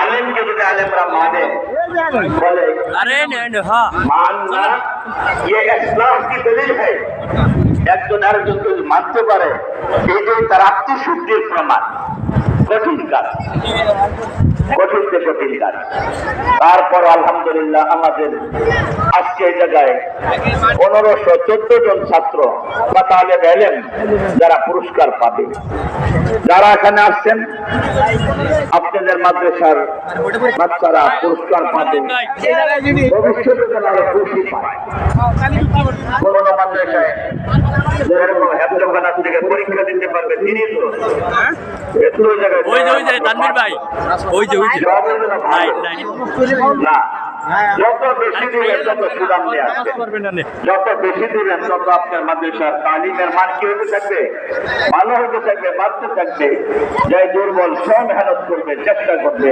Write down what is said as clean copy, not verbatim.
आलिमকে যদি আলেমরা মানে বলে মাননা ये इस्लाम की दलील है একজন আরেকজনকে মানতে পারে এটাই তার আত্মশুদ্ধির প্রমাণ। কঠিন কাজ, কঠিন থেকে কঠিন কাজ। তারপর আলহামদুলিল্লাহ আমাদের আজকে এই জায়গায় 1514 জন ছাত্র বা তালেব ইলম যারা পুরস্কার পাবে, যারা এখানে আসছেন আপনাদের মাদ্রাসার বাচ্চারা পুরস্কার পাবে, ভবিষ্যতে যেন আরো খুশি পায়। কোনো মাদ্রাসায় যেরকম হেফজখানা থেকে পরীক্ষা দিতে পারবে তিনি তো এগুলো জায়গায় তানভীর ভাই না, যত বেশি দিবেন তত সুদাম নিয়ে আসবে, যত বেশি দিবেন তত আপনার মাদ্রাসার তালিমের মান কি হতে থাকবে, ভালো হতে থাকবে, বাড়তে থাকবে। যাই দুর্বল সব মেহনত করবে, চেষ্টা করবে।